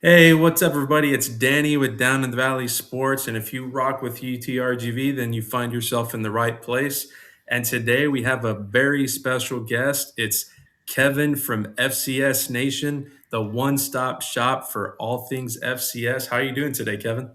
Hey, what's up, everybody? It's Danny with Down in the Valley Sports. And if you rock with UTRGV, then you find yourself in the right place. And today we have a very special guest. It's Kevin from FCS Nation, the one stop shop for all things FCS. How are you doing today, Kevin?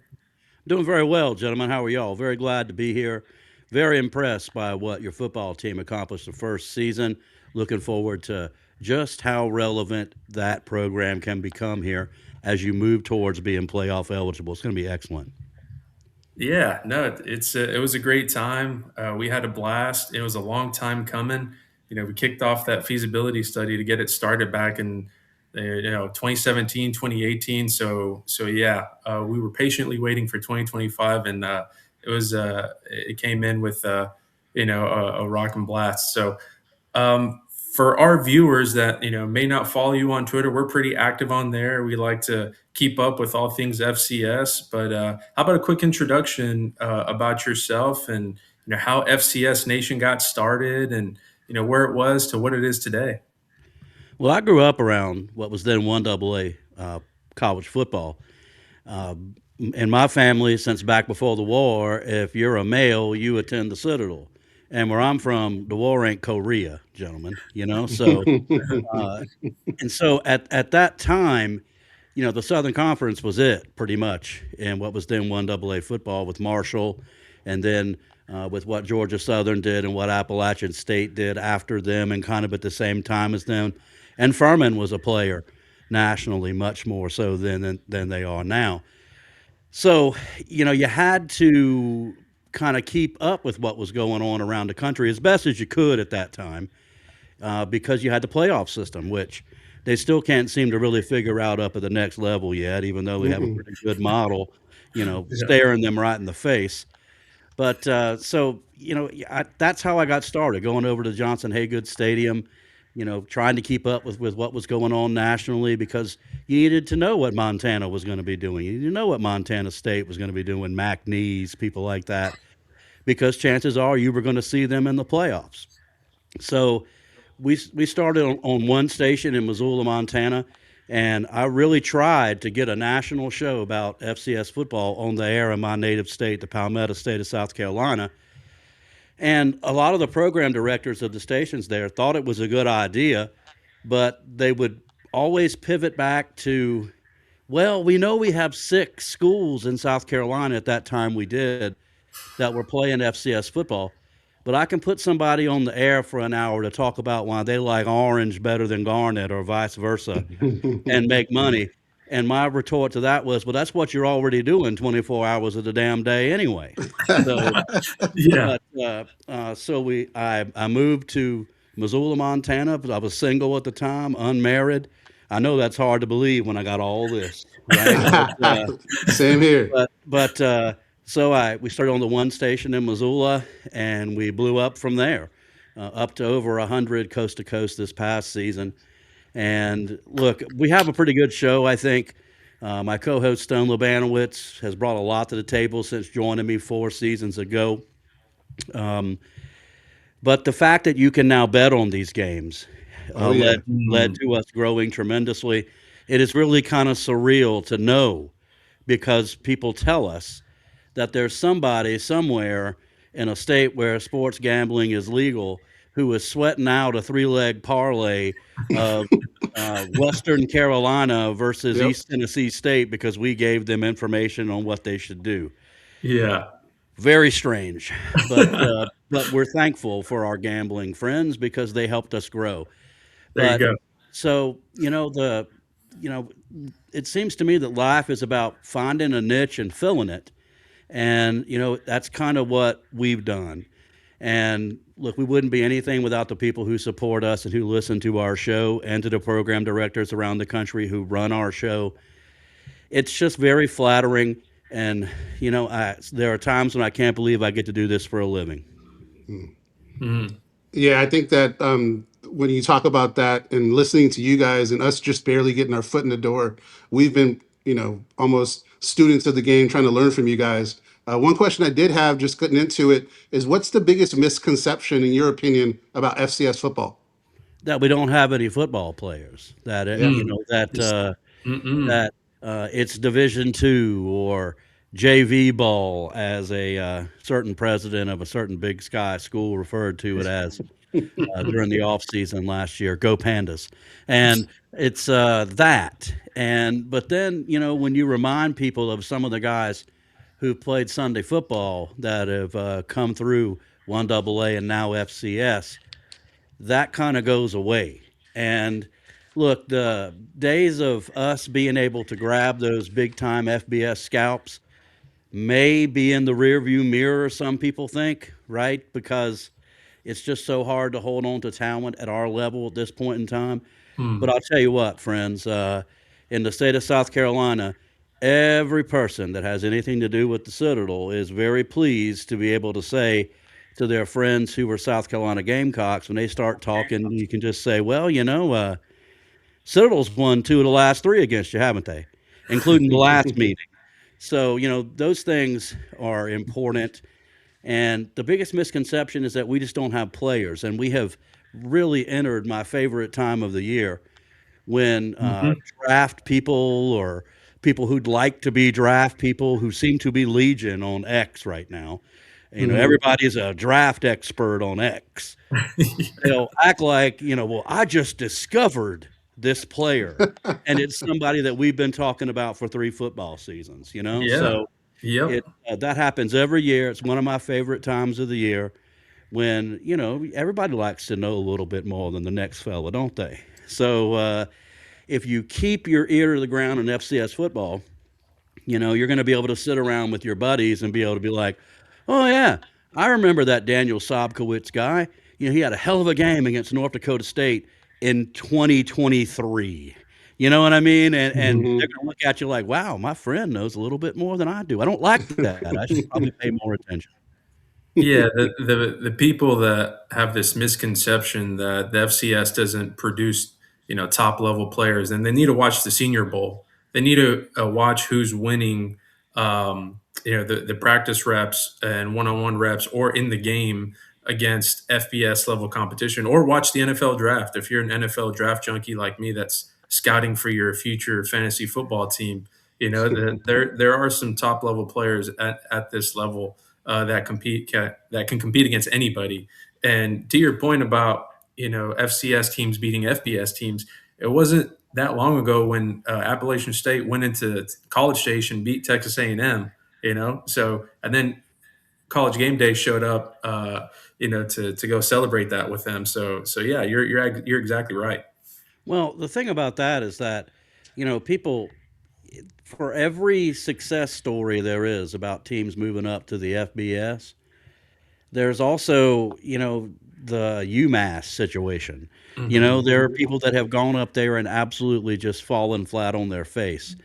Doing very well, gentlemen. How are y'all? Very glad to be here. Very impressed by what your football team accomplished the first season. Looking forward to just how relevant that program can become here as you move towards being playoff eligible. It's going to be excellent. Yeah, no, it was a great time. We had a blast. It was a long time coming. We kicked off that feasibility study to get it started back in 2017, 2018. So yeah, we were patiently waiting for 2025, and it came in with a rock and blast. So for our viewers that may not follow you on Twitter, we're pretty active on there. We like to keep up with all things FCS. But how about a quick introduction about yourself and how FCS Nation got started and where it was to what it is today? Well, I grew up around what was then 1AA college football. In my family, since back before the war, if you're a male, you attend the Citadel. And where I'm from, the war ain't Korea, gentlemen. Uh, at that time, the Southern Conference was it pretty much in what was then 1AA football with Marshall, and then with what Georgia Southern did and what Appalachian State did after them, and kind of at the same time as them. And Furman was a player nationally, much more so than they are now. So, you had to kind of keep up with what was going on around the country as best as you could at that time because you had the playoff system, which they still can't seem to really figure out up at the next level yet, even though we have a Mm-mm. pretty good model, Yeah. staring them right in the face. But that's how I got started, going over to Johnson Haygood Stadium, trying to keep up with what was going on nationally because you needed to know what Montana was going to be doing. You needed to know what Montana State was going to be doing, Mac Nees, people like that, because chances are you were going to see them in the playoffs. So we started on one station in Missoula, Montana, and I really tried to get a national show about FCS football on the air in my native state, the Palmetto State of South Carolina. And a lot of the program directors of the stations there thought it was a good idea, but they would always pivot back to, well, we know we have six schools in South Carolina at that time we did that were playing FCS football, but I can put somebody on the air for an hour to talk about why they like orange better than garnet or vice versa and make money. And my retort to that was, well, that's what you're already doing 24 hours of the damn day anyway. So, Yeah. I moved to Missoula, Montana. I was single at the time, unmarried. I know that's hard to believe when I got all this, right? Same here. We started on the one station in Missoula, and we blew up from there, up to over 100 coast to coast this past season. And look, we have a pretty good show, I think. My co-host Stone Lobanowitz has brought a lot to the table since joining me 4 seasons ago. Um, but the fact that you can now bet on these games Oh led Mm. to us growing tremendously. It is really kind of surreal to know because people tell us that there's somebody somewhere in a state where sports gambling is legal who is sweating out a three-leg parlay of Western Carolina versus Yep. East Tennessee State because we gave them information on what they should do. Yeah. Very strange, but we're thankful for our gambling friends because they helped us grow. There you But go. so you know it seems to me that life is about finding a niche and filling it, and that's kind of what we've done. And look, we wouldn't be anything without the people who support us and who listen to our show, and to the program directors around the country who run our show. It's just very flattering. And, there are times when I can't believe I get to do this for a living. Mm. Yeah, I think that when you talk about that and listening to you guys and us just barely getting our foot in the door, we've been, almost students of the game trying to learn from you guys. One question I did have, just getting into it, is what's the biggest misconception, in your opinion, about FCS football? That we don't have any football players. That Yeah. Mm. It's, mm-mm. that it's Division II or JV ball, as a certain president of a certain Big Sky school referred to it as during the off season last year. Go Pandas! And it's that. And but then when you remind people of some of the guys who played Sunday football that have come through one AA and now FCS, that kind of goes away. And look, the days of us being able to grab those big time FBS scalps may be in the rearview mirror, some people think, right? Because it's just so hard to hold on to talent at our level at this point in time. But Mm. I'll tell you what, friends, in the state of South Carolina, every person that has anything to do with the Citadel is very pleased to be able to say to their friends who were South Carolina Gamecocks, when they start talking, you can just say, well, Citadel's won two of the last three against you, haven't they? Including the last meeting. So, those things are important. And the biggest misconception is that we just don't have players. And we have really entered my favorite time of the year when Mhm. draft people or people who'd like to be draft people who seem to be legion on X right now. Mhm. Everybody's a draft expert on X. They'll act like, well, I just discovered this player. And it's somebody that we've been talking about for three football seasons. Yeah. So Yep. that happens every year. It's one of my favorite times of the year when everybody likes to know a little bit more than the next fella, don't they? So if you keep your ear to the ground in FCS football, you're going to be able to sit around with your buddies and be able to be like, oh yeah, I remember that Daniel Sobkowitz guy. He had a hell of a game against North Dakota State in 2023. You know what I mean? And they're Mhm. going to look at you like, wow, my friend knows a little bit more than I do. I don't like that. I should probably pay more attention. Yeah, the people that have this misconception that the FCS doesn't produce, top level players, and they need to watch the Senior Bowl. They need to watch who's winning, the practice reps and one on one reps, or in the game against FBS level competition, or watch the NFL draft. If you're an NFL draft junkie like me, that's scouting for your future fantasy football team. That there are some top level players at this level that can compete against anybody. And to your point about FCS teams beating FBS teams, it wasn't that long ago when Appalachian State went into College Station, beat Texas A&M. So and then College Game Day showed up, to go celebrate that with them. So yeah, you're exactly right. Well, the thing about that is that, people, for every success story there is about teams moving up to the FBS, there's also, the UMass situation. Hmm. There are people that have gone up there and absolutely just fallen flat on their face.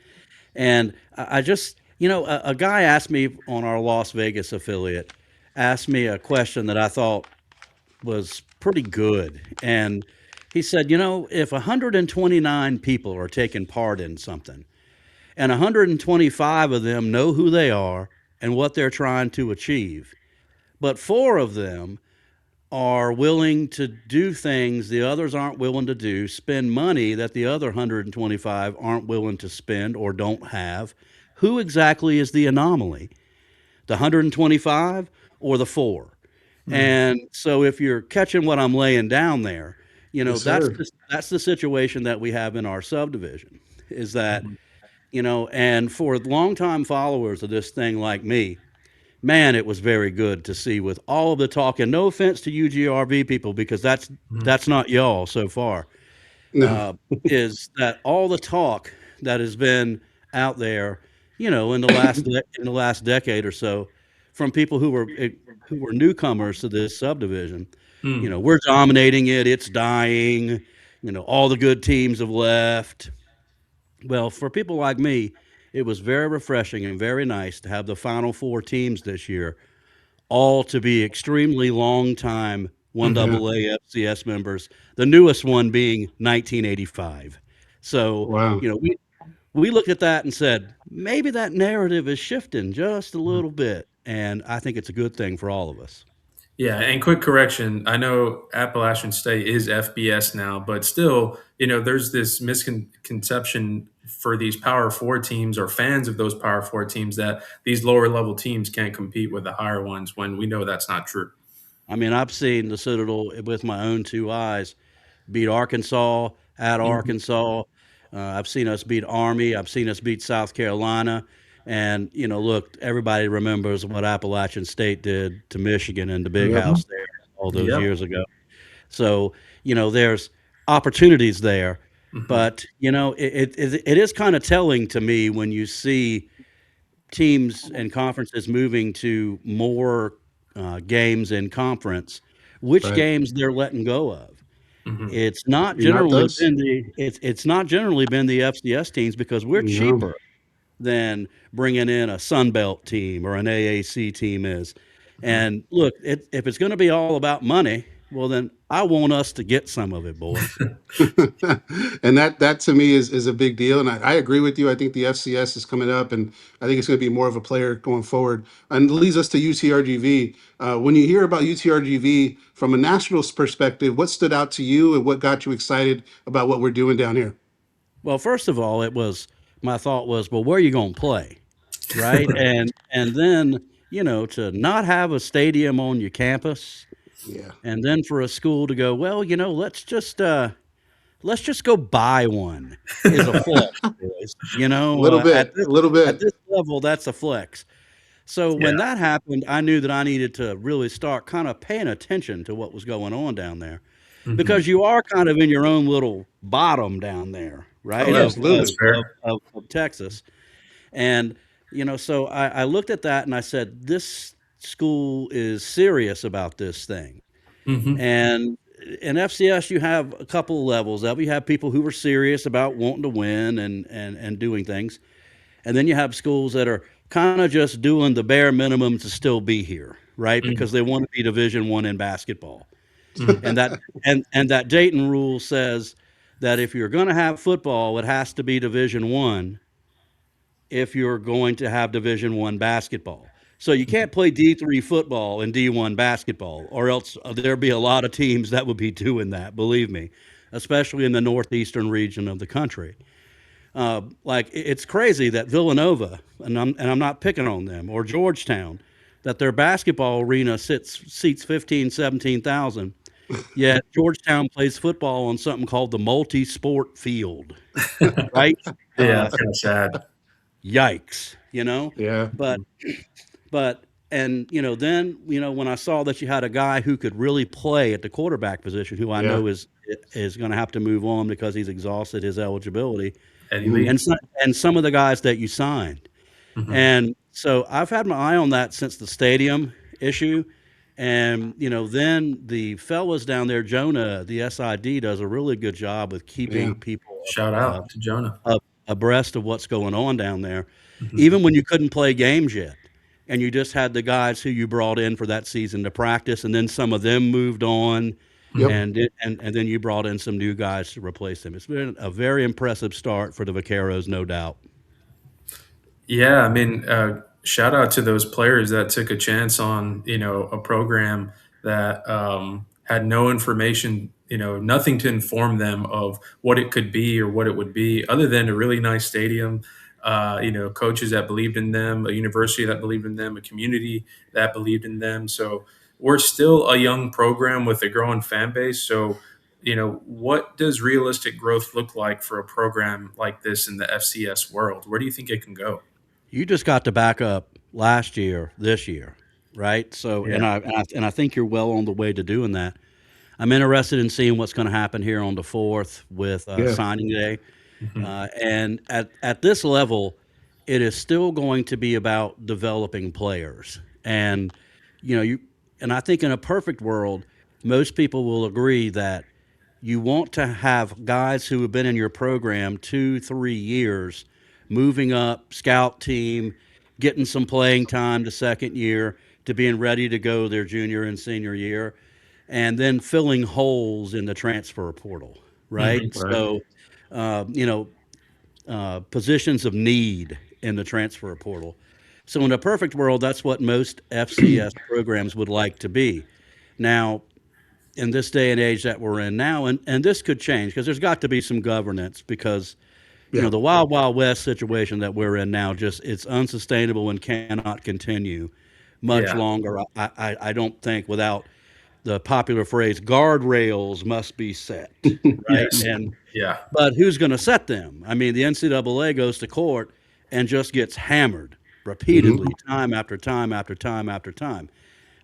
And I just, a guy asked me on our Las Vegas affiliate, asked me a question that I thought was pretty good. And he said, if 129 people are taking part in something and 125 of them know who they are and what they're trying to achieve, but four of them are willing to do things the others aren't willing to do, spend money that the other 125 aren't willing to spend or don't have, who exactly is the anomaly? The 125 or the four? Mm. And so if you're catching what I'm laying down there, Yes, that's sir. that's the situation that we have in our subdivision is that, Mhm. and for longtime followers of this thing like me, man, it was very good to see with all of the talk. And no offense to UGRV people, because Mhm. that's not y'all so far. No. Uh, is that all the talk that has been out there, in the last decade or so, from people who were newcomers to this subdivision. Mm. We're dominating it. It's dying. All the good teams have left. Well, for people like me, it was very refreshing and very nice to have the final four teams this year all to be extremely long time one Yeah. AA FCS members, the newest one being 1985. So, Wow. we looked at that and said, maybe that narrative is shifting just a little bit. And I think it's a good thing for all of us. Yeah, and quick correction, I know Appalachian State is FBS now, but still, there's this misconception for these Power 4 teams or fans of those Power 4 teams that these lower level teams can't compete with the higher ones when we know that's not true. I mean, I've seen the Citadel with my own two eyes beat Arkansas at Mhm. Arkansas. I've seen us beat Army. I've seen us beat South Carolina. And, look, everybody remembers what Appalachian State did to Michigan in the big Yep. house there all those Yep. years ago. So, there's opportunities there. Mhm. But, it is kind of telling to me when you see teams and conferences moving to more games in conference, which Right. games they're letting go of. Mhm. Not those. It's not generally been the FCS teams because we're No. cheaper than bringing in a Sun Belt team or an AAC team is. Mhm. And look, if it's going to be all about money, well then I want us to get some of it, boys. And that to me is a big deal. And I agree with you. I think the FCS is coming up, and I think it's going to be more of a player going forward. And it leads us to UTRGV. When you hear about UTRGV from a national perspective, what stood out to you, and what got you excited about what we're doing down here? Well, first of all, it was my thought was, well, where are you going to play, right? And then to not have a stadium on your campus, Yeah, and then for a school to go, well, let's just go buy one is a flex, boys. a little At bit, this a little at bit. this level, that's a flex. So Yeah. when that happened, I knew that I needed to really start kind of paying attention to what was going on down there Mhm. because you are kind of in your own little bottom down there, Oh, right? Yeah, that's absolutely. fair. Of Texas. And, so I looked at that and I said, this school is serious about this thing. Mhm. And in FCS, you have a couple of levels of you have people who are serious about wanting to win and doing things. And then you have schools that are kind of just doing the bare minimum to still be here, right? Mm. Because they want to be Division One in basketball. Mm. And that Dayton rule says that if you're going to have football, it has to be Division One if you're going to have Division One basketball. So you Mhm. can't play D3 football and D1 basketball, or else there'd be a lot of teams that would be doing that. Believe me, especially in the northeastern region of the country. Like it's crazy that Villanova, and I'm not picking on them, or Georgetown, that their basketball arena seats 15, 17,000. Yet Georgetown plays football on something called the multi-sport field, right? Yeah, Uh, that's kinda sad. yikes. Yeah. But but and then when I saw that you had a guy who could really play at the quarterback position, who I Yeah. know is going to have to move on because he's exhausted his eligibility, Eddie Mhm. Lee. and some of the guys that you signed. Mhm. And so I've had my eye on that since the stadium issue. And, then the fellas down there, Jonah, the SID, does a really good job with Yeah. keeping people Shout out to Jonah. abreast of what's going on down there, Mhm. even when you couldn't play games yet. And you just had the guys who you brought in for that season to practice, and then some of them moved on, Yep. Mhm. and then you brought in some new guys to replace them. It's been a very impressive start for the Vaqueros, no doubt. Yeah, I mean, shout out to those players that took a chance on, a program that had no information, nothing to inform them of what it could be or what it would be, other than a really nice stadium, coaches that believed in them, a university that believed in them, a community that believed in them. So we're still a young program with a growing fan base. So, what does realistic growth look like for a program like this in the FCS world? Where do you think it can go? You just got to back up last year, this year, right? So, Yeah. and I think you're well on the way to doing that. I'm interested in seeing what's going to happen here on the fourth with Yeah. signing day. Mhm. And at this level, it is still going to be about developing players. And you and I think in a perfect world, most people will agree that you want to have guys who have been in your program 2, 3 years, moving up, scout team, getting some playing time the second year to being ready to go their junior and senior year, and then filling holes in the transfer portal, right? Mhm. Right. So, you know, positions of need in the transfer portal. So, in a perfect world, that's what most FCS programs would like to be. Now, in this day and age that we're in now, and this could change because there's got to be some governance because Yeah. the wild wild west situation that we're in now just it's unsustainable and cannot continue much Yeah. longer. I don't think without the popular phrase guardrails must be set, right? Yes. And Yeah. but who's going to set them? I mean, the NCAA goes to court and just gets hammered Hmm. repeatedly, time after time after time after time.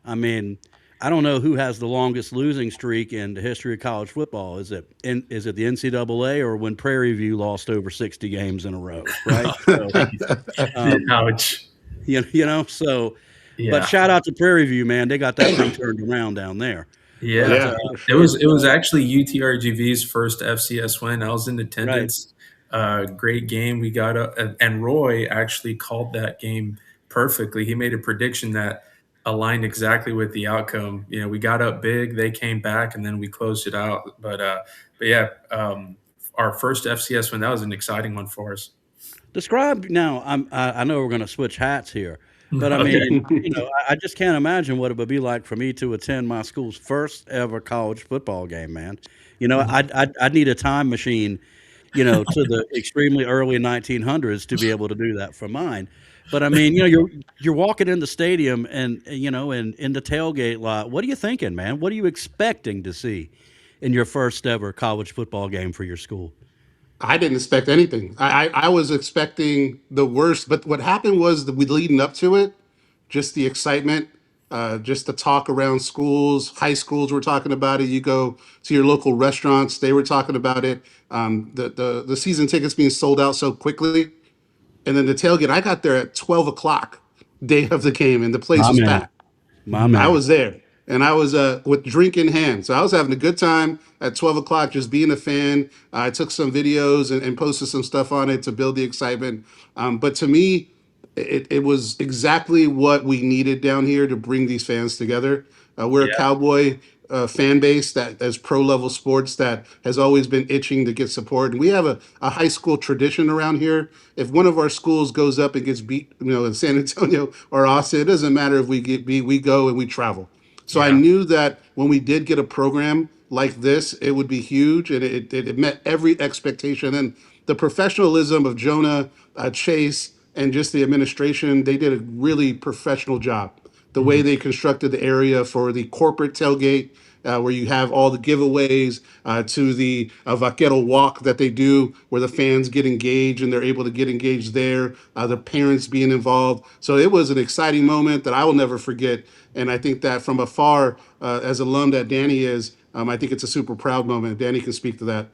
I mean, I don't know who has the longest losing streak in the history of college football. Is it the NCAA or when Prairie View lost over 60 games in a row, right? So, um, Ouch. so, but Yeah. shout out to Prairie View, man. They got that thing turned around down there. But Yeah. Yeah, for It sure. was it was actually UTRGV's first FCS win. I was in right, attendance. Great game. We got and Roy actually called that game perfectly. He made a prediction that aligned exactly with the outcome. We got up big, they came back, and then we closed it out. But yeah, our first FCS win, that was an exciting one for us. describe now. I know we're going to switch hats here, but I Okay. mean, I just can't imagine what it would be like for me to attend my school's first ever college football game, man. Mhm. I'd need a time machine, to the extremely early 1900s to be able to do that for mine. But I mean, you're walking in the stadium and and in the tailgate lot. What are you thinking, man? What are you expecting to see in your first ever college football game for your school? I didn't expect anything. I was expecting the worst, but what happened was that we leading up to it, just the excitement, just the talk around schools, high schools were talking about it. You go to your local restaurants, they were talking about it. The season tickets being sold out so quickly, and then the tailgate. I got there at 12 o'clock, day of the game, and the place My was man, packed. my I man. was there, and I was with drink in hand, so I was having a good time at 12 o'clock, just being a fan. I took some videos and posted some stuff on it to build the excitement. But to me, it was exactly what we needed down here to bring these fans together. We're a Yeah. cowboy fan base that as pro level sports that has always been itching to get support, and we have a high school tradition around here. If one of our schools goes up and gets beat, in San Antonio or Austin, it doesn't matter if we get beat, we go and we travel. So I Yeah. knew that when we did get a program like this, it would be huge, and it met every expectation. And the professionalism of Jonah, Chase, and just the administration, they did a really professional job. The way Mhm. they constructed the area for the corporate tailgate, where you have all the giveaways, to the Vaquero walk that they do, where the fans get engaged and they're able to get engaged there, the parents being involved. So it was an exciting moment that I will never forget. And I think that from afar, as alum that Danny is, I think it's a super proud moment. Danny can speak to that.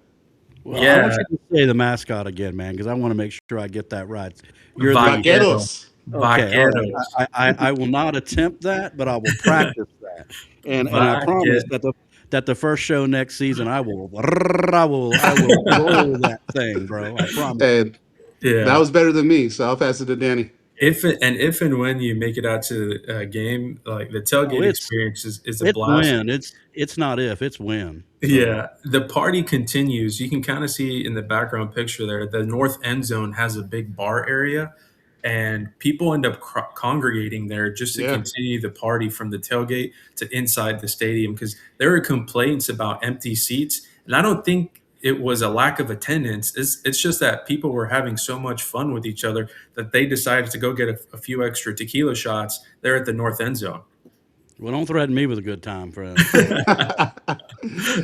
Well, I want Yeah. you to say the mascot again, man, because I want to make sure I get that right. You're the Vaquero. Vaqueros. okay, all right. Vaqueros. I will not attempt that, but I will practice that, and I promise Vaque that the first show next season I will roll that thing, bro. I promise. And that Yeah. was better than me, so I'll pass it to Danny. If and when you make it out to the game, like the Oh, tailgate experience is a it's blast. win. It's not if, it's when. So Yeah, the party continues. You can kind of see in the background picture there, the north end zone has a big bar area, and people end up congregating there just to Yeah. continue the party from the tailgate to inside the stadium because there were complaints about empty seats. And I don't think it was a lack of attendance. It's just that people were having so much fun with each other that they decided to go get a few extra tequila shots there at the north end zone. well, don't threaten me with a good time, friend. Yeah,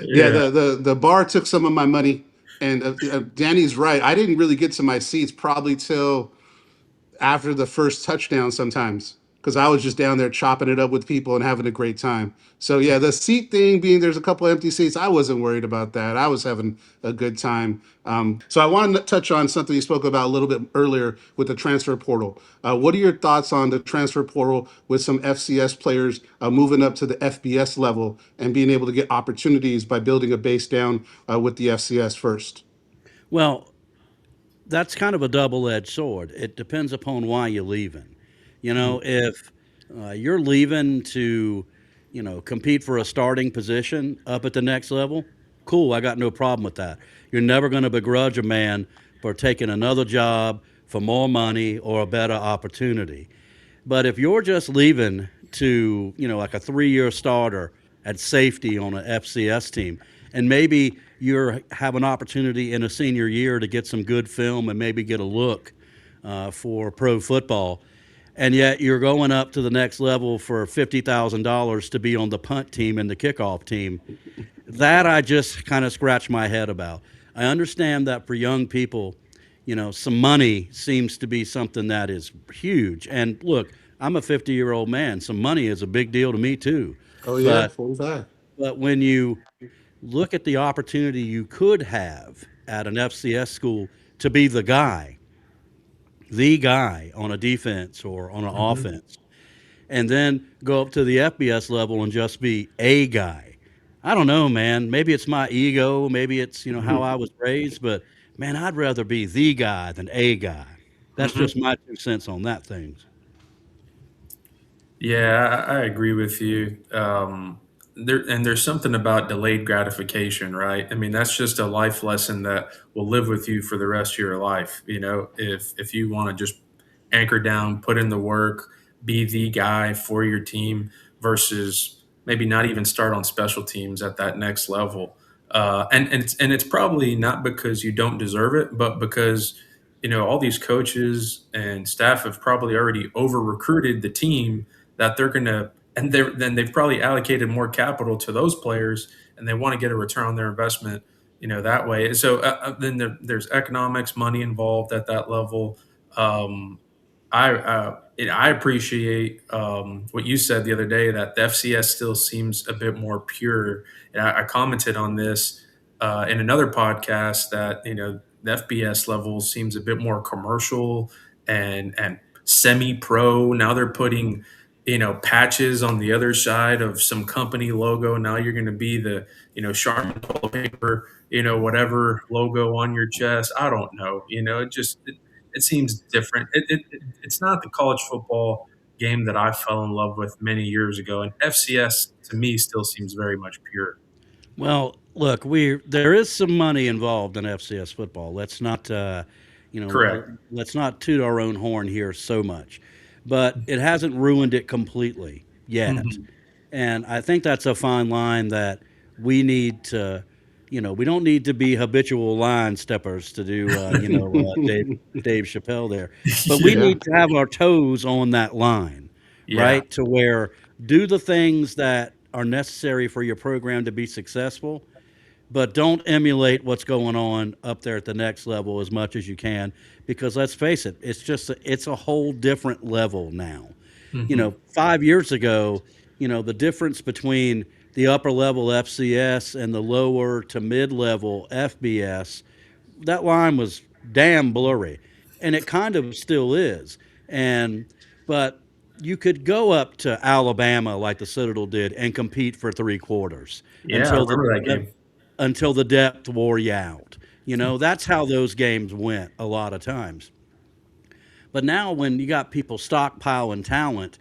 Yeah. the bar took some of my money, and Danny's right. I didn't really get to my seats probably till after the first touchdown sometimes because I was just down there chopping it up with people and having a great time. So yeah, the seat thing being there's a couple empty seats, I wasn't worried about that. I was having a good time. So I wanted to touch on something you spoke about a little bit earlier with the transfer portal. What are your thoughts on the transfer portal with some FCS players moving up to the FBS level and being able to get opportunities by building a base down with the FCS first? Well, that's kind of a double-edged sword. It depends upon why you're leaving. Mhm. If you're leaving to, compete for a starting position up at the next level, cool. I got no problem with that. You're never going to begrudge a man for taking another job for more money or a better opportunity. But if you're just leaving to, like a 3-year starter at safety on an FCS team. And maybe you have an opportunity in a senior year to get some good film and maybe get a look for pro football. And yet you're going up to the next level for $50,000 to be on the punt team and the kickoff team. That I just kind of scratch my head about. I understand that for young people, some money seems to be something that is huge. And look, I'm a 50-year-old man. Some money is a big deal to me too. Oh yeah, But 45. but when you look at the opportunity you could have at an FCS school to be the guy on a defense or on an Mhm. offense, and then go up to the FBS level and just be a guy. I don't know, man. Maybe it's my ego. Maybe it's how I was raised. But man, I'd rather be the guy than a guy. That's just Mhm. my 2 cents on that thing. Yeah, I agree with you. There's something about delayed gratification, right? I mean, that's just a life lesson that will live with you for the rest of your life. If you want to just anchor down, put in the work, be the guy for your team versus maybe not even start on special teams at that next level. And it's probably not because you don't deserve it, but because all these coaches and staff have probably already over recruited the team that they're going to, and then they've probably allocated more capital to those players, and they want to get a return on their investment, that way. So then there's economics, money involved at that level. Um, I appreciate what you said the other day that the FCS still seems a bit more pure, and I commented on this in another podcast that the FBS level seems a bit more commercial and semi-pro. Now they're putting patches on the other side of some company logo. Now you're going to be the Charmin toilet paper, whatever logo on your chest. I don't know. It seems different. It's not the college football game that I fell in love with many years ago, and FCS to me still seems very much pure. Well, look, there is some money involved in FCS football. Correct. Let's not toot our own horn here so much, but it hasn't ruined it completely yet. Mhm. And I think that's a fine line that we need to, we don't need to be habitual line steppers to do, Dave Chappelle there, but we Yeah. need to have our toes on that line, Yeah. right? To where do the things that are necessary for your program to be successful, but don't emulate what's going on up there at the next level as much as you can, because let's face it, it's a whole different level now. Hmm. 5 years ago, the difference between the upper level FCS and the lower to mid level FBS, that line was damn blurry, and it kind of still is. And but you could go up to Alabama like the Citadel did and compete for 3 quarters Yeah, I until remember that game. the depth wore you out. That's how those games went a lot of times. But now when you got people stockpiling talent,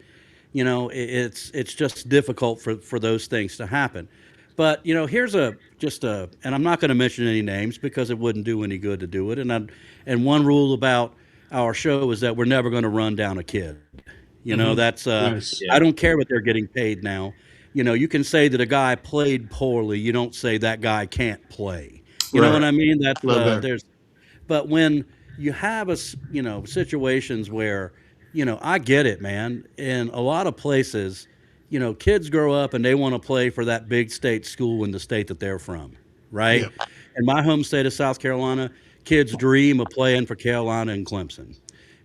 it's just difficult for those things to happen. But here's and I'm not going to mention any names because it wouldn't do any good to do it. And one rule about our show is that we're never going to run down a kid. Hmm. That's Nice. I Yeah. don't care what they're getting paid now. You can say that a guy played poorly. You don't say that guy can't play. You know Right. what I mean? That's Love that. there's but when you have situations where, I get it, man. In a lot of places, kids grow up and they want to play for that big state school in the state that they're from, right? Yeah. In my home state of South Carolina, kids dream of playing for Carolina and Clemson.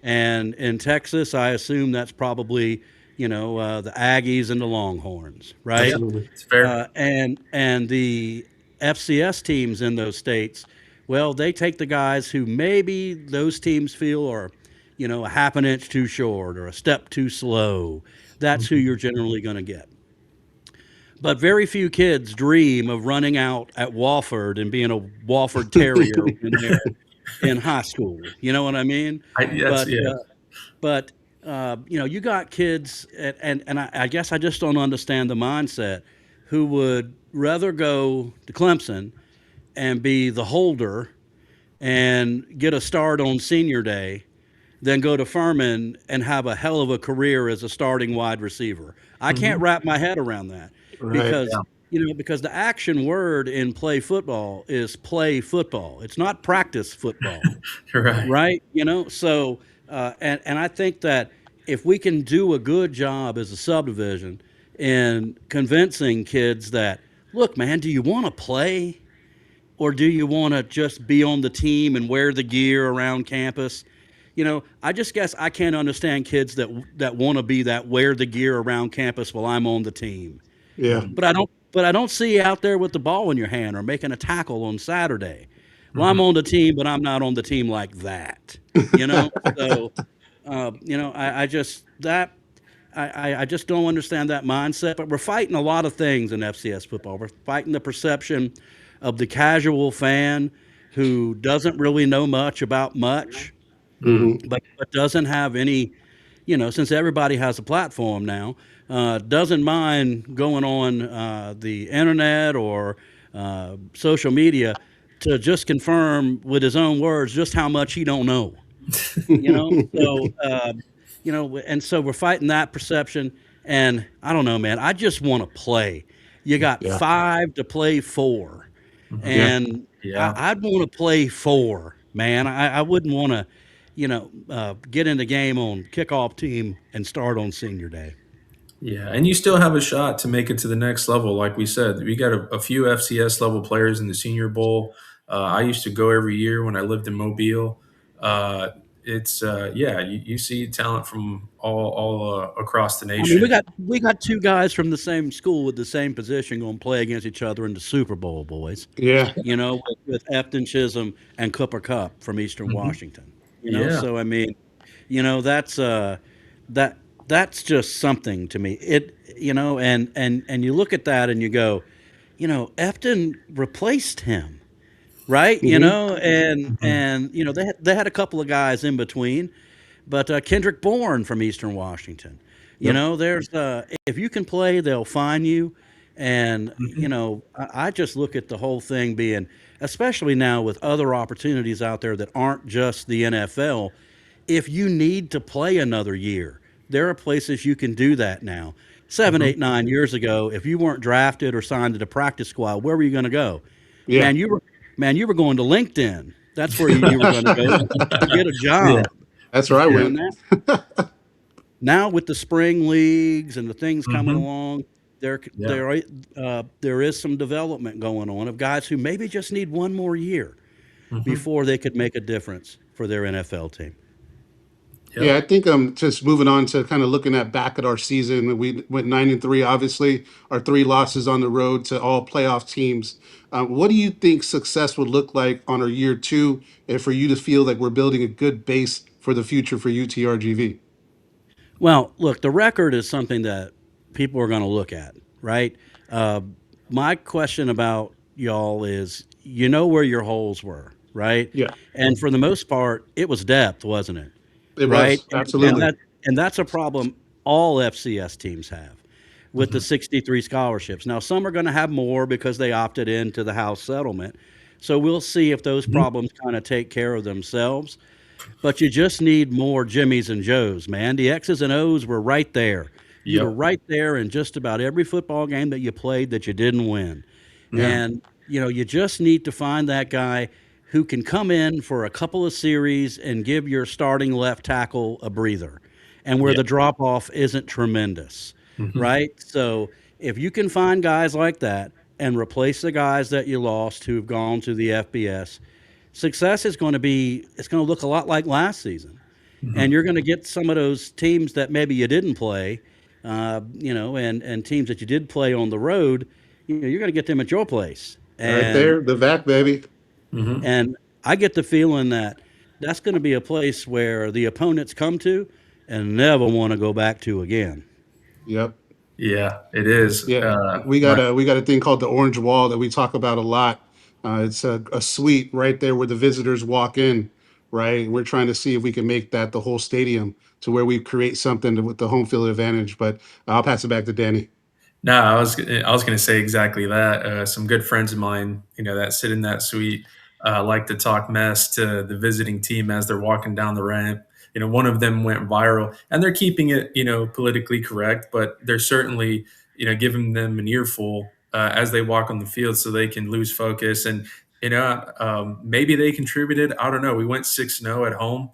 And in Texas, I assume that's probably, the Aggies and the Longhorns, right? Yeah, Absolutely. it's fair. And the FCS teams in those states, well, they take the guys who maybe those teams feel are, a half an inch too short or a step too slow. That's who Mhm. you're generally going to get. But very few kids dream of running out at Wofford and being a Wofford Terrier when they're in high school. You know what I mean? That's But yeah. you got kids, and I guess I just don't understand the mindset who would rather go to Clemson and be the holder and get a start on senior day than go to Furman and have a hell of a career as a starting wide receiver. I can't Mhm. wrap my head around that. Right. because because the action word in play football is play football. It's not practice football, Right. right? So and I think that if we can do a good job as a subdivision in convincing kids that, look, man, do you want to play? Or do you want to just be on the team and wear the gear around campus? I just guess I can't understand kids that want to be that wear the gear around campus while I'm on the team. Yeah. Mhm. But I don't see you out there with the ball in your hand or making a tackle on Saturday. Well, I'm Mhm. on the team, but I'm not on the team like that. You know, so I just that I just don't understand that mindset. But we're fighting a lot of things in FCS football. We're fighting the perception of the casual fan who doesn't really know much about much, Mm. but doesn't have any, since everybody has a platform now, doesn't mind going on the internet or social media to just confirm with his own words just how much he don't know. And so we're fighting that perception. And I don't know, man. I just want to play. You got Yeah. 5 to play 4, Mhm. Yeah. and Yeah. I'd want to play 4, man. I wouldn't want to, get in the game on kickoff team and start on senior day. Yeah, and you still have a shot to make it to the next level. Like we said, we got a few FCS level players in the Senior Bowl. I used to go every year when I lived in Mobile. It's yeah, you see talent from all across the I mean, we nation. got we got 2 guys from the same school with the same position going to play against each other in the Super Bowl, boys. Yeah. With Efton Chisholm and Cooper Cup from Eastern Hmm. Washington. Yeah. So I mean, that's that that's just something to me. And you look at that and you go, Efton replaced him, right? Hmm. Hmm. They had a couple of guys in between, but Kendrick Bourne from Eastern Washington. Yep. There's if you can play, they'll find you. And Hmm. I just look at the whole thing being, especially now with other opportunities out there that aren't just the NFL. If you need to play another year, there are places you can do that now. Seven, Hmm. 8, 9 years ago, if you weren't drafted or signed to the practice squad, where were you going to go? Yeah. Man, you were going to LinkedIn. That's where you were going to go to get a Yeah. job. That's where I Yeah. And went. now with the spring leagues and the things coming Hmm. along, Yeah. there is some development going on of guys who maybe just need one more year Hmm. before they could make a difference for their NFL team. Yeah, I Yep. think just moving on to kind of looking at back at our season. We went 9-3. Obviously, our 3 losses on the road to all playoff teams. What do you think success would look like on our year 2, and for you to feel like we're building a good base for the future for UTRGV? Well, look, the record is something that people are going to look at, right? Uh, my question about y'all is, where your holes were, right? Yeah, And for the most part, it was depth, wasn't it? it Right? was And absolutely. that's a problem all FCS teams have with the Hmm. 63 scholarships. Now, some are going to have more because they opted into the House settlement. So we'll see if those Hmm. problems kind of take care of themselves. But you just need more Jimmies and Joes, man. The X's and O's were right there. You were Yep. right there in just about every football game that you played that you didn't win. Yeah, Hmm. And, you just need to find that guy who can come in for a couple of series and give your starting left tackle a breather and where Yeah. the drop off isn't tremendous, Hmm. right? So if you can find guys like that and replace the guys that you lost who've gone to the FBS, success is going to be, it's going to look a lot like last season. And Hmm. you're going to get some of those teams that maybe you didn't play, and teams that you did play on the road, you're going to get them at your place. right And there, the VAC baby. Hmm. and I get the feeling that that's going to be a place where the opponents come to and never want to go back to again. Yep. Yeah, it is. Yeah, My we got a thing called the Orange Wall that we talk about a lot. It's a suite right there where the visitors walk in, right? And we're trying to see if we can make that the whole stadium to where we create something with the home field advantage. But I'll pass it back to Danny. No, I was going to say exactly that. Some good friends of mine, that sit in that suite, like to talk mess to the visiting team as they're walking down the ramp. One of them went viral, and they're keeping it, politically correct, but they're certainly, giving them an earful as they walk on the field so they can lose focus. And maybe they contributed. I don't know. We went 6-0 at home,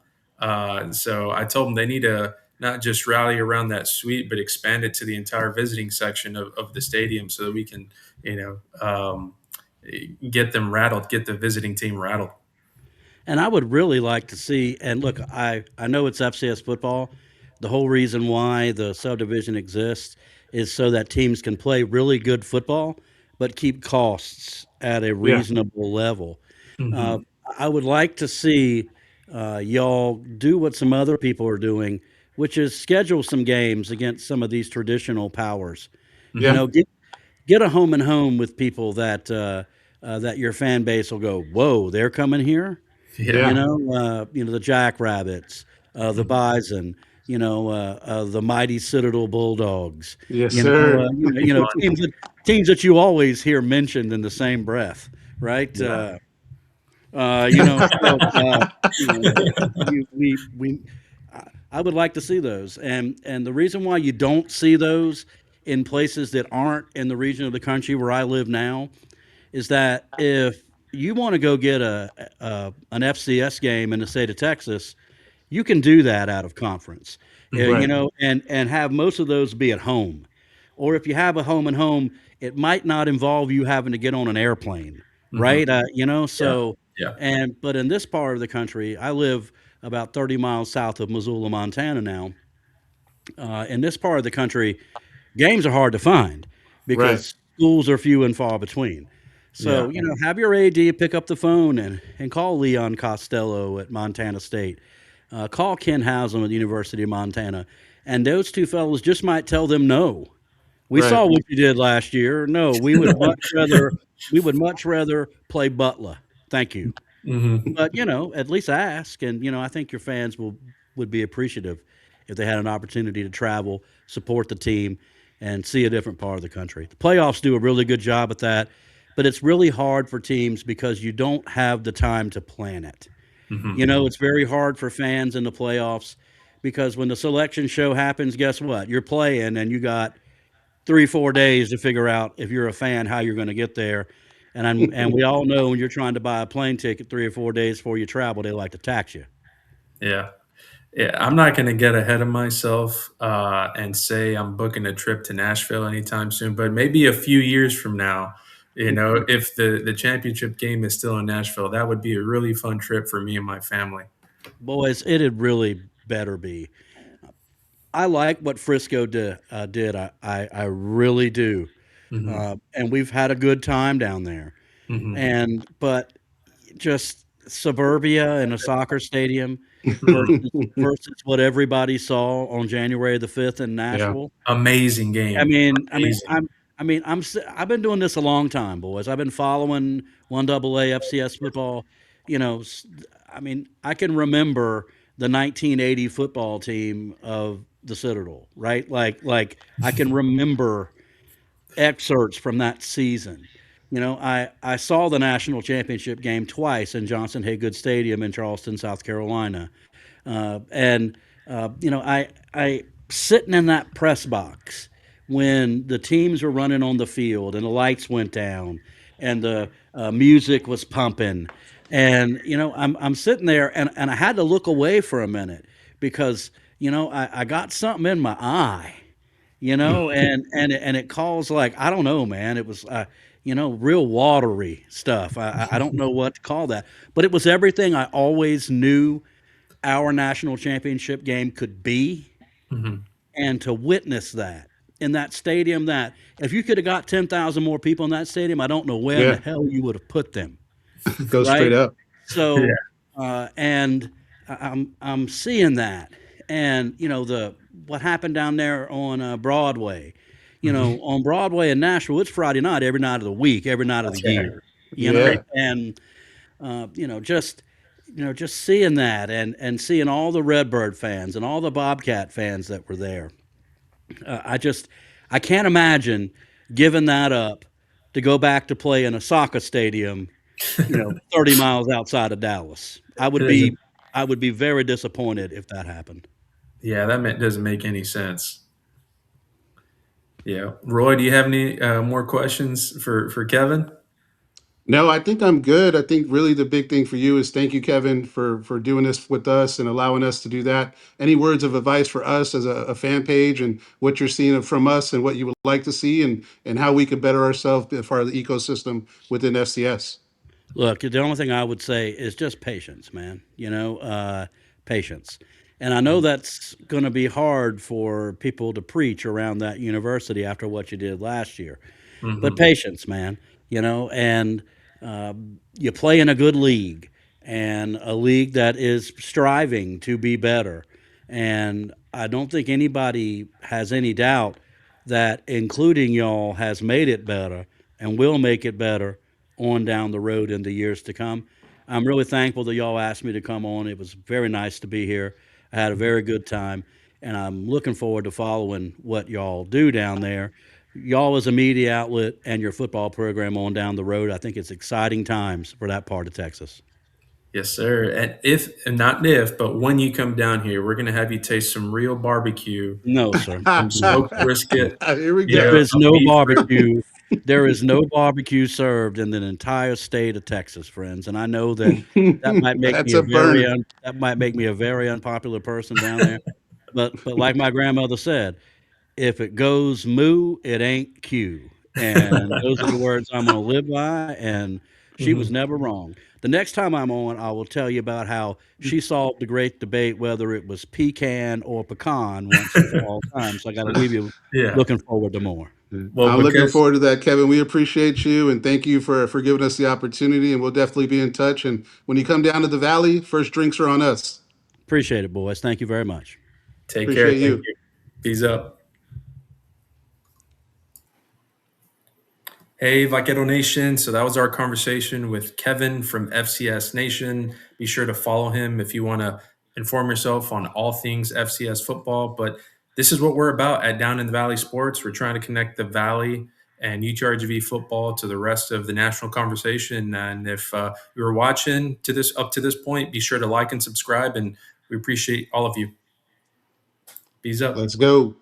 so I told them they need to not just rally around that suite, but expand it to the entire visiting section of the stadium so that we can, you know, get them rattled, get the visiting team rattled. And I would really like to see, and look, I know it's FCS football. The whole reason why the subdivision exists is so that teams can play really good football, but keep costs at a Yeah. reasonable level. Uh, Hmm. I would like to see y'all do what some other people are doing, which is schedule some games against some of these traditional powers. You Yeah. Hmm. know, get a home and home with people that your fan base will go, whoa, they're coming here. Yeah. Yeah. The Jackrabbits, the Hmm. Bison, the mighty Citadel Bulldogs. Yes, sir. Fun. Teams that you always hear mentioned in the same breath, right? Yeah. We I would like to see those, and the reason why you don't see those in places that aren't in the region of the country where I live now is that if you want to go get an FCS game in the state of Texas, you can do that out of conference, Hmm. Right. and have most of those be at home. Or if you have a home and home, it might not involve you having to get on an airplane, Hmm. right? Yeah. So Yeah. but in this part of the country, I live about 30 miles south of Missoula, Montana now. In this part of the country, games are hard to find Right. because schools are few and far between. Yeah. So, have your AD pick up the phone and call Leon Costello at Montana State. Call Ken Haslam at the University of Montana. And those two fellows just might tell them no. We Right. saw what you did last year. No, we would much rather play Butler. Thank you. Hmm. But, at least ask, and, I think your fans would be appreciative if they had an opportunity to travel, support the team, and see a different part of the country. The playoffs do a really good job at that, but it's really hard for teams because you don't have the time to plan it. Hmm. It's very hard for fans in the playoffs because when the selection show happens, guess what? You're playing and you got 3, 4 days to figure out if you're a fan how you're going to get there. And we all know when you're trying to buy a plane ticket 3 or 4 days before you travel, they like to tax you. Yeah. Yeah, I'm not going to get ahead of myself and say I'm booking a trip to Nashville anytime soon, but maybe a few years from now, if the championship game is still in Nashville, that would be a really fun trip for me and my family. Boys, it'd really better be. I like what Frisco did. I really do. Hmm. And we've had a good time down there. Hmm. But just suburbia in a soccer stadium versus what everybody saw on January the 5th in Yeah. Nashville. Amazing I game. mean, I mean, Amazing. I'm, I mean, I'm, s- I've been doing this a long time, boys. I've been following one AA FCS football. You know, s- I can remember the 1980 football team of the Citadel, right? Like I can remember excerpts from that season. I saw the national championship game twice in Johnson Haygood Stadium in Charleston, South Carolina, and I sitting in that press box when the teams were running on the field and the lights went down and the music was pumping, and I'm sitting there and I had to look away for a minute because I got something in my eye, and it calls like I don't know, man. It was real watery stuff. I don't know what to call that, but it was everything I always knew our national championship game could be, Hmm. and to witness that in that stadium, that if you could have got 10,000 more people in that stadium, I don't know where in the Yeah. hell you would have put them, Go straight right? up. Yeah. So, and I'm seeing that, and the what happened down there on Broadway. Hmm. On Broadway in Nashville, it's Friday night every night of the week, every night of the That's right. year. Yeah. And just just seeing that and seeing all the Redbird fans and all the Bobcat fans that were there. I can't imagine giving that up to go back to play in a soccer stadium, 30 miles outside of Dallas. It doesn't. I would be very disappointed if that happened. Yeah, doesn't make any sense. Yeah. Roy, do you have any more questions for Kevin? No, I think I'm good. I think really the big thing for you is thank you, Kevin, for doing this with us and allowing us to do that. Any words of advice for us as a fan page and what you're seeing from us and what you would like to see and how we could better ourselves as far as the ecosystem within FCS? Look, the only thing I would say is just patience, man. Patience. And I know that's going to be hard for people to preach around that university after what you did last year. But Hmm. patience, man. And you play in a good league and a league that is striving to be better. And I don't think anybody has any doubt that including y'all has made it better and will make it better on down the road in the years to come. I'm really thankful that y'all asked me to come on. It was very nice to be here. I had a very good time, and I'm looking forward to following what y'all do down there. Y'all as a media outlet and your football program on down the road. I think it's exciting times for that part of Texas. Yes, sir. And if, and not if, but when you come down here, we're going to have you taste some real barbecue, No, sir. some smoked brisket, Here we you There know, go. is a no beef rib. barbecue. There is no barbecue served in the entire state of Texas, friends. And I know that That's a burner. that might make me a very unpopular person down there. But like my grandmother said, if it goes moo, it ain't Q. And those are the words I'm going to live by. And she was Mhm. never wrong. The next time I'm on, I will tell you about how she solved the great debate whether it was pecan or pecan once and for all time. So I got to leave you Yeah. looking forward to more. Well, I'm looking because forward to that, Kevin. We appreciate you and thank you for giving us the opportunity. And we'll definitely be in touch. And when you come down to the valley, first drinks are on us. Appreciate it, boys. Thank you very much. take care. Appreciate Thank you. you. Peace up. Hey, Vaquero Nation. So that was our conversation with Kevin from FCS Nation. Be sure to follow him if you want to inform yourself on all things FCS football. But this is what we're about at Down in the Valley Sports. We're trying to connect the Valley and UTRGV football to the rest of the national conversation. And if you were watching to this up to this point, be sure to like and subscribe. And we appreciate all of you. Peace up. Let's go.